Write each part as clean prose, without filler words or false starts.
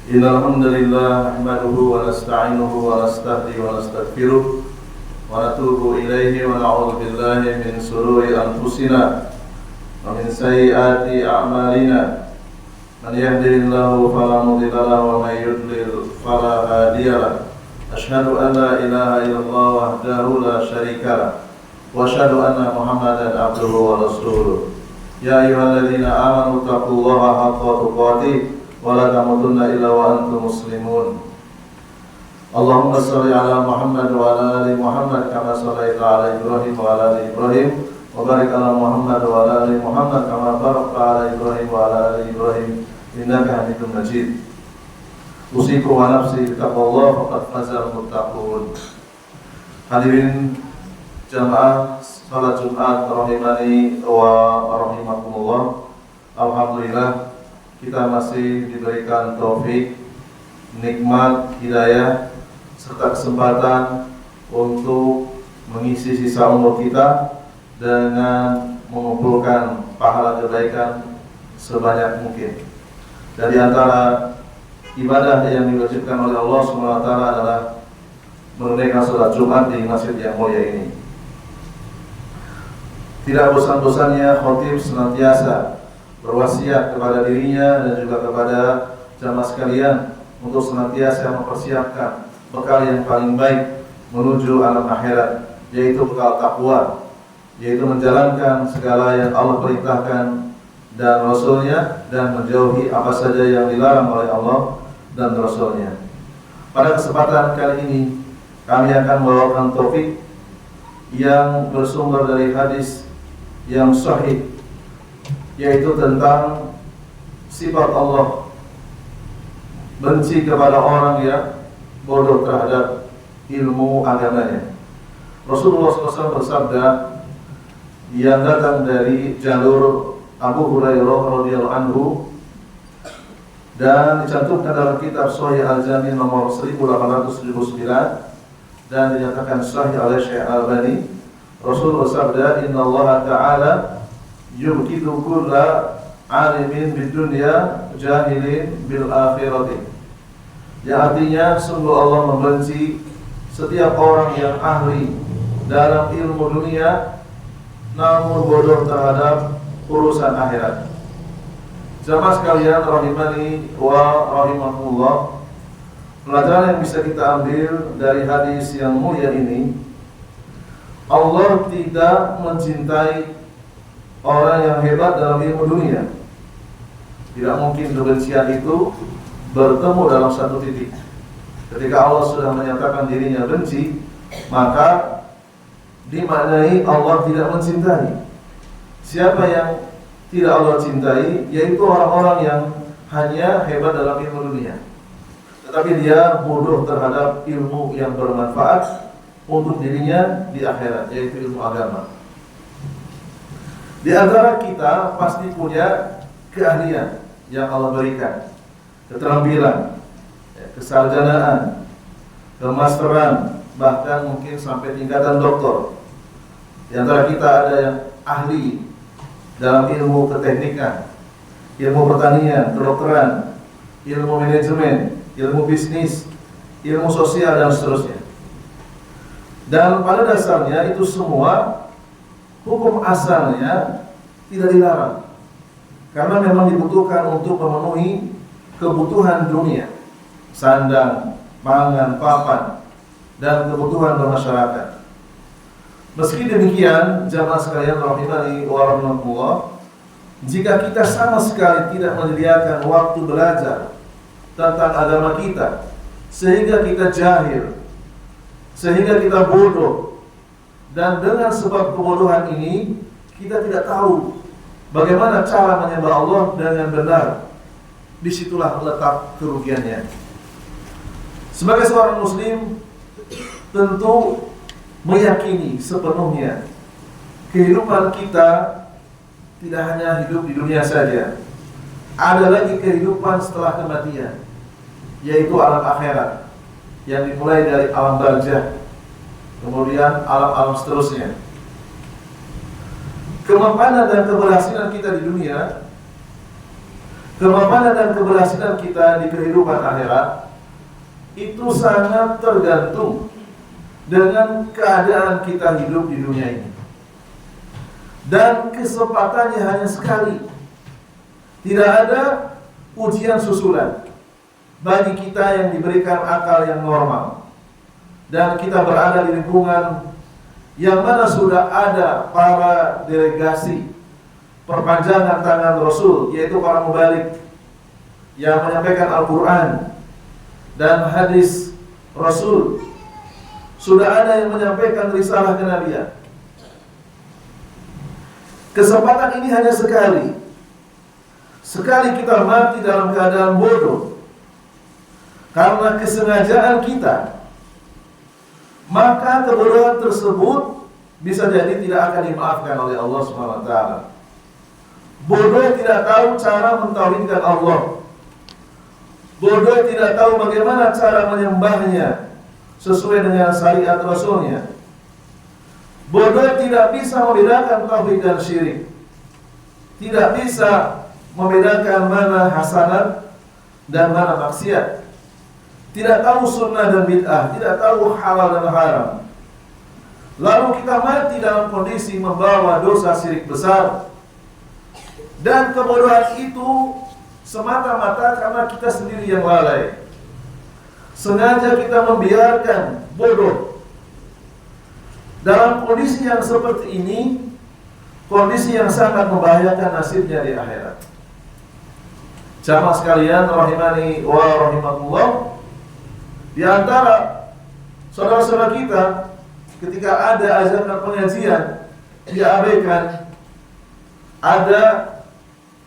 Innal hamdalillah nahmaduhu wa nasta'inuhu wa nastahdihi wa nastaghfiruh wa natubu ilaihi wa na'udzu billahi min shururi anfusina wa min sayyiati a'malina. Man yahdihillahu fala mudilla lahu wa may yudlil fala hadiya lahu. Asyhadu an la ilaha illallah wahdahu la syarika lahu wa asyhadu anna Muhammadan abduhu wa rasuluh. Ya ayyuhalladzina amanu taqullaha haqqa tuqatih wa la tamutunna illa wa antum muslimun. Allahumma shalli ala Muhammad wa ala ali Muhammad kama shallaita ala Ibrahim wa ala ali Ibrahim wa barik ala Muhammad wa ala ali Muhammad kama barakta ala Ibrahim wa ala ali Ibrahim innaka Hamidum Majid. Usikum wa nafsi bittaqwallah faqad fazal muttaqun. Hadirin jamaah salat Jumat rahimani wa rahimakumullah. Alhamdulillah kita masih diberikan taufik, nikmat, hidayah, serta kesempatan untuk mengisi sisa umur kita dengan mengumpulkan pahala kebaikan sebanyak mungkin. Dari antara ibadah yang diwajibkan oleh Allah SWT adalah menunaikan salat Jumat di masjid yang mulia ini. Tidak bosan-bosannya khatib senantiasa berwasiat kepada dirinya dan juga kepada jamaah sekalian untuk senantiasa mempersiapkan bekal yang paling baik menuju alam akhirat, yaitu bekal takwa, yaitu menjalankan segala yang Allah perintahkan dan Rasulnya dan menjauhi apa saja yang dilarang oleh Allah dan Rasulnya. Pada kesempatan kali ini kami akan membawakan topik yang bersumber dari hadis yang sahih, yaitu tentang sifat Allah benci kepada orang yang bodoh terhadap ilmu agamanya. Rasulullah SAW bersabda yang datang dari jalur Abu Hurairah radhiyallahu anhu dan dicantumkan dalam kitab Sahih Al-Jami nomor 1879 dan dinyatakan sahih oleh Syekh Al-Albani. Rasulullah bersabda, innallaha ta'ala yubghidu kulla alimin bid dunya jahilin bil akhirati. Yang artinya sungguh Allah membenci setiap orang yang ahli dalam ilmu dunia namun bodoh terhadap urusan akhirat. Jamaah sekalian rahimani wa rahimakumullah, pelajaran yang bisa kita ambil dari hadis yang mulia ini, Allah tidak mencintai orang yang hebat dalam ilmu dunia. Tidak mungkin kebencian itu bertemu dalam satu titik. Ketika Allah sudah menyatakan dirinya benci, maka dimaknai Allah tidak mencintai. Siapa yang tidak Allah cintai, yaitu orang-orang yang hanya hebat dalam ilmu dunia, tetapi dia bodoh terhadap ilmu yang bermanfaat untuk dirinya di akhirat, yaitu ilmu agama. Di antara kita pasti punya keahlian yang Allah berikan, keterampilan, kesarjanaan, kemasteran, bahkan mungkin sampai tingkatan doktor. Di antara kita ada yang ahli dalam ilmu keteknikan, ilmu pertanian, kedokteran, ilmu manajemen, ilmu bisnis, ilmu sosial, dan seterusnya. Dan pada dasarnya itu semua hukum asalnya tidak dilarang, karena memang dibutuhkan untuk memenuhi kebutuhan dunia, sandang, pangan, papan, dan kebutuhan bermasyarakat. Meski demikian, jamaah sekalian rahimani wa rahimakumullah, jika kita sama sekali tidak menyediakan waktu belajar tentang agama kita, sehingga kita jahil, sehingga kita bodoh, dan dengan sebab kebodohan ini kita tidak tahu bagaimana cara menyembah Allah dengan benar, disitulah letak kerugiannya. Sebagai seorang muslim tentu meyakini sepenuhnya kehidupan kita tidak hanya hidup di dunia saja, ada lagi kehidupan setelah kematian, yaitu alam akhirat yang dimulai dari alam barzakh, kemudian alam-alam seterusnya. Kemapanan dan keberhasilan kita di dunia Kemapanan dan keberhasilan kita di kehidupan akhirat itu sangat tergantung dengan keadaan kita hidup di dunia ini. Dan kesempatannya hanya sekali. Tidak ada ujian susulan bagi kita yang diberikan akal yang normal. Dan kita berada di lingkungan yang mana sudah ada para delegasi perpanjangan tangan Rasul, yaitu para mubalik yang menyampaikan Al-Quran dan hadis Rasul. Sudah ada yang menyampaikan risalah kenabian. Kesempatan ini hanya sekali. Sekali kita mati dalam keadaan bodoh karena kesengajaan kita, maka kebodohan tersebut bisa jadi tidak akan dimaafkan oleh Allah SWT. Bodoh tidak tahu cara mentauhidkan Allah. Bodoh tidak tahu bagaimana cara menyembahnya sesuai dengan syariat Rasulnya. Bodoh tidak bisa membedakan tauhid dan syirik. Tidak bisa membedakan mana hasanat dan mana maksiat. Tidak tahu sunnah dan bid'ah. Tidak tahu halal dan haram. Lalu kita mati dalam kondisi membawa dosa syirik besar. Dan kebodohan itu semata-mata karena kita sendiri yang lalai. Sengaja kita membiarkan bodoh. Dalam kondisi yang seperti ini, kondisi yang sangat membahayakan nasibnya di akhirat. Jamaah sekalian rahimani wa rahimakumullah, di antara saudara-saudara kita ketika ada ajakan pengajian diabaikan, ada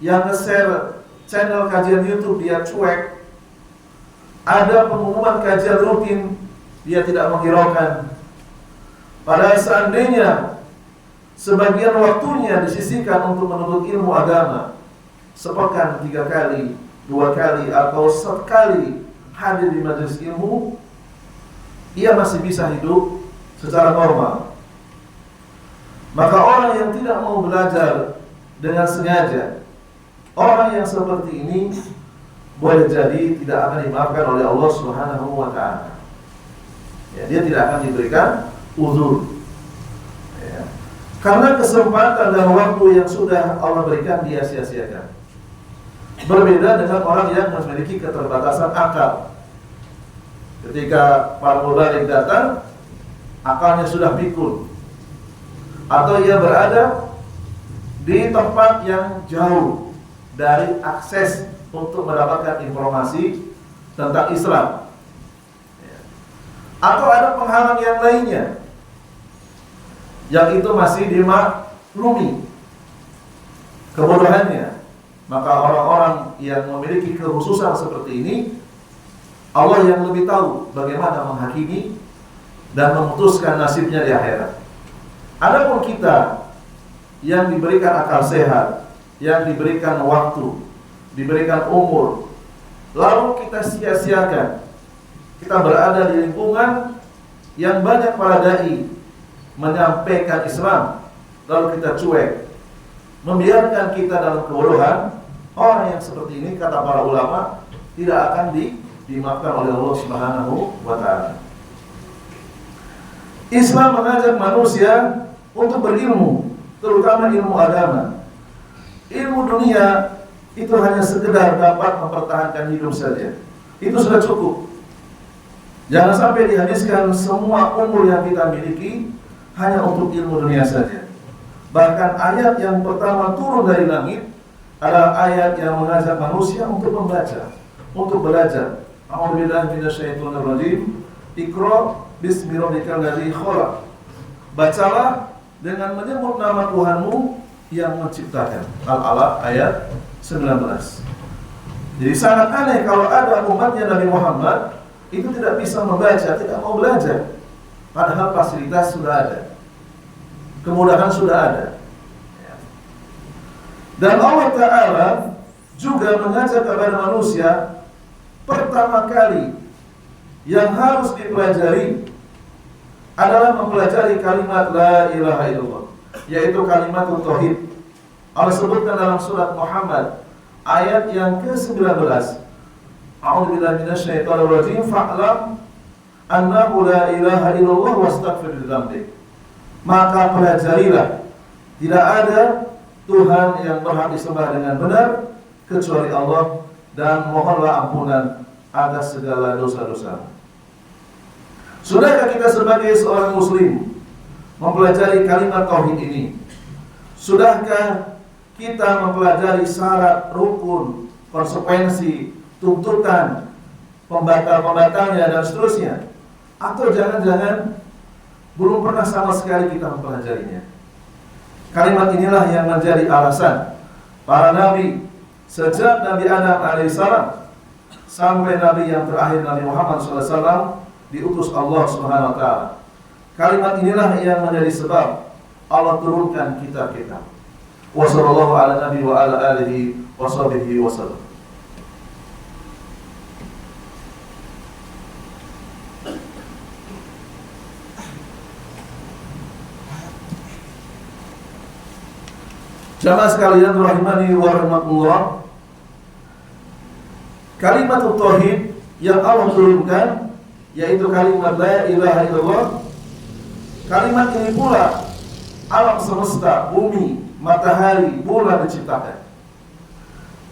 yang nge-share channel kajian YouTube dia cuek, ada pengumuman kajian rutin dia tidak menghiraukan. Padahal seandainya sebagian waktunya disisihkan untuk menuntut ilmu agama, sepekan 3 kali, 2 kali, atau sekali hadir di majelis ilmu, ia masih bisa hidup secara normal. Maka orang yang tidak mau belajar dengan sengaja, orang yang seperti ini boleh jadi tidak akan dimaafkan oleh Allah Subhanahu wa ta'ala. Ya, dia tidak akan diberikan uzur. Ya. Karena kesempatan dan waktu yang sudah Allah berikan dia sia-siakan. Berbeda dengan orang yang memiliki keterbatasan akal. Ketika para mubalik datang, akalnya sudah pikun, atau ia berada di tempat yang jauh dari akses untuk mendapatkan informasi tentang Islam, atau ada penghalang yang lainnya yang itu masih dimaklumi kebodohannya, maka orang-orang yang memiliki kekhususan seperti ini, Allah yang lebih tahu bagaimana menghakimi dan memutuskan nasibnya di akhirat. Adapun kita yang diberikan akal sehat, yang diberikan waktu, diberikan umur, lalu kita sia-siakan, kita berada di lingkungan yang banyak para dai menyampaikan Islam, lalu kita cuek, membiarkan kita dalam kebodohan, orang yang seperti ini kata para ulama tidak akan dimaafkan oleh Allah Subhanahu wa ta'ala. Islam mengajak manusia untuk berilmu, terutama ilmu agama. Ilmu dunia itu hanya sekedar dapat mempertahankan hidup saja. Itu sudah cukup. Jangan sampai dihabiskan semua umur yang kita miliki hanya untuk ilmu dunia saja. Bahkan ayat yang pertama turun dari langit adalah ayat yang mengajak manusia untuk membaca, untuk belajar. A'udzubillahi minasyaitonirrajim. Iqra bismi rabbikal ladzi khalaq. Bacalah dengan menyebut nama Tuhanmu yang menciptakan. Al-Alaq ayat 19. Jadi sangat aneh kalau ada umatnya Nabi Muhammad itu tidak bisa membaca, tidak mau belajar, padahal fasilitas sudah ada, kemudahan sudah ada. Dan Allah Ta'ala juga mengajak kepada manusia, pertama kali yang harus dipelajari adalah mempelajari kalimat La ilaha illallah, yaitu kalimat tauhid. Allah sebutkan dalam surat Muhammad, ayat yang ke-19. A'udzubillahi minasyaitonir rajim. Fa'lam annahu la ilaha illallah wastaghfir lidzambik. Maka pelajarilah, tidak ada Tuhan yang berhak disembah dengan benar kecuali Allah, dan mohonlah ampunan atas segala dosa-dosa. Sudahkah kita sebagai seorang muslim mempelajari kalimat tauhid ini? Sudahkah kita mempelajari syarat, rukun, konsekuensi, tuntutan, pembatal-pembatalnya dan seterusnya? Atau jangan-jangan belum pernah sama sekali kita mempelajarinya? Kalimat inilah yang menjadi alasan para nabi sejak Nabi Adam alaihissalam sampai nabi yang terakhir Nabi Muhammad SAW diutus Allah Subhanahu wa taala. Kalimat inilah yang menjadi sebab Allah turunkan kitab-kitab. Wa sallallahu ala nabi wa ala alihi wa sahbihi wa sallam. Jamaah sekalian rahimani wa rahimakumullah, kalimat tauhid yang Allah turunkan yaitu kalimat la ilaha illallah. Kalimat ini pula alam semesta, bumi, matahari, bulan diciptakan.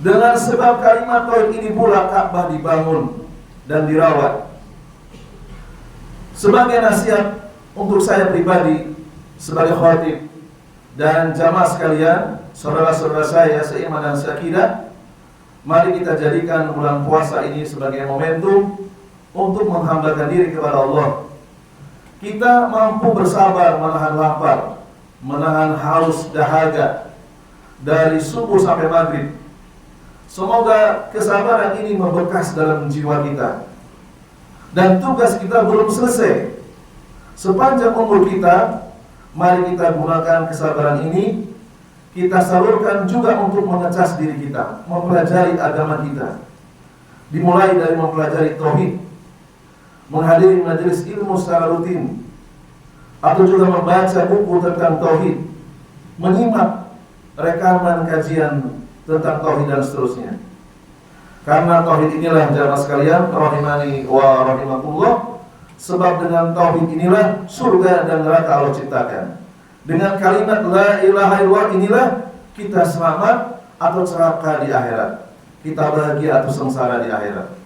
Dengan sebab kalimat tauhid ini pula Ka'bah dibangun dan dirawat. Sebagai nasihat untuk saya pribadi sebagai khatib dan jamaah sekalian, saudara-saudara saya seiman dan seakidah, mari kita jadikan bulan puasa ini sebagai momentum untuk menghambakan diri kepada Allah. Kita mampu bersabar menahan lapar, menahan haus dahaga dari subuh sampai maghrib. Semoga kesabaran ini membekas dalam jiwa kita. Dan tugas kita belum selesai. Sepanjang umur kita, mari kita gunakan kesabaran ini, kita salurkan juga untuk mengecas diri kita, mempelajari agama kita. Dimulai dari mempelajari tauhid, menghadiri majelis ilmu secara rutin, atau juga membaca buku tentang tauhid, menyimak rekaman kajian tentang tauhid dan seterusnya. Karena tauhid inilah jamaah sekalian rahimani wa rahimakumullah, sebab dengan tauhid inilah surga dan neraka Allah ciptakan. Dengan kalimat la ilaha illallah inilah kita selamat atau celaka di akhirat, kita bahagia atau sengsara di akhirat.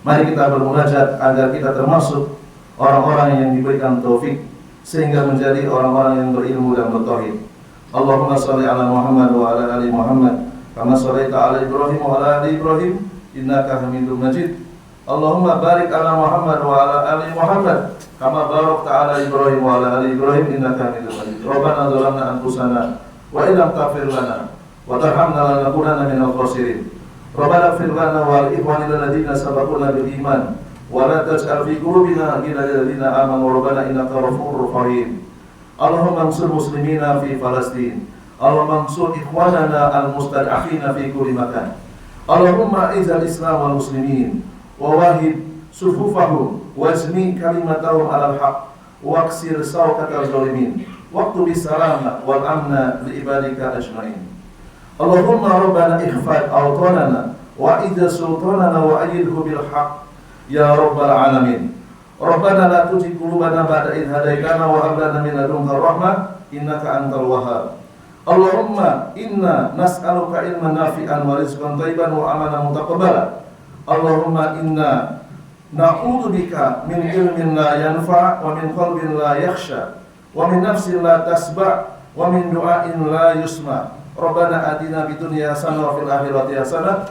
Mari kita bermunajat agar kita termasuk orang-orang yang diberikan taufik sehingga menjadi orang-orang yang berilmu dan bertauhid. Allahumma shalli ala Muhammad wa ala ali Muhammad kama shallaita ala Ibrahim wa ala ali Ibrahim innaka Hamidum Majid. Allahumma barik ala Muhammad wa ala ali Muhammad kama barakta ala Ibrahim wa ala ali Ibrahim innaka Hamidum Majid. Rabbana zalamna anfusana wa illam taghfir lana wa tarhamna lanakunanna minal khasirin. Rabbana ighfir lana wa li ikhwanina alladziina sabaquna bil iman wa la taj'al fi qulubina ghillan lil ladziina aamanu rabbana innaka ghafurur rahim. Allahumma ansur muslimina fi Palestin. Allahumma ansur ikhwanana al-mustad'afina fi kulli makan. Allahumma izzil Islam wal muslimin wa wahid sufufahum wajmi kalimatahum 'alal haqq waqsir sawqatal zalimin waqtu bis salama wal amna li ibadika ajmain. Allahumma rabbana ikhfad awtanana wa idza sultanana wa ayyidhu bil haqq ya rabbal alamin. Rabbana la tuzigh qulubana ba'da idh hadaytana wa hab lana min ladunka rahmah innaka antal wahhab. Allahumma inna nas'aluka ilman nafi'an wa rizqan thayyiban wa amalan mutaqabbala. Allahumma inna na'udzubika min ilmin la yanfa' wa min qalbin la yakhsha wa min nafsin la tasba' wa min du'ain la yusma'. Rabbana atina fid dunya hasanah wa fil akhirati hasanah.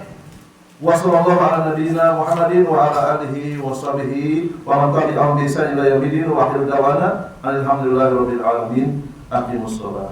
Wa sallallahu ala nabiyyina Muhammadin wa ala alihi wa sahbihi wa man tabi'ahum bi ihsan ila yaumil din wa akhiru da'wana alhamdulillahi rabbil alamin. Aqimus shalah.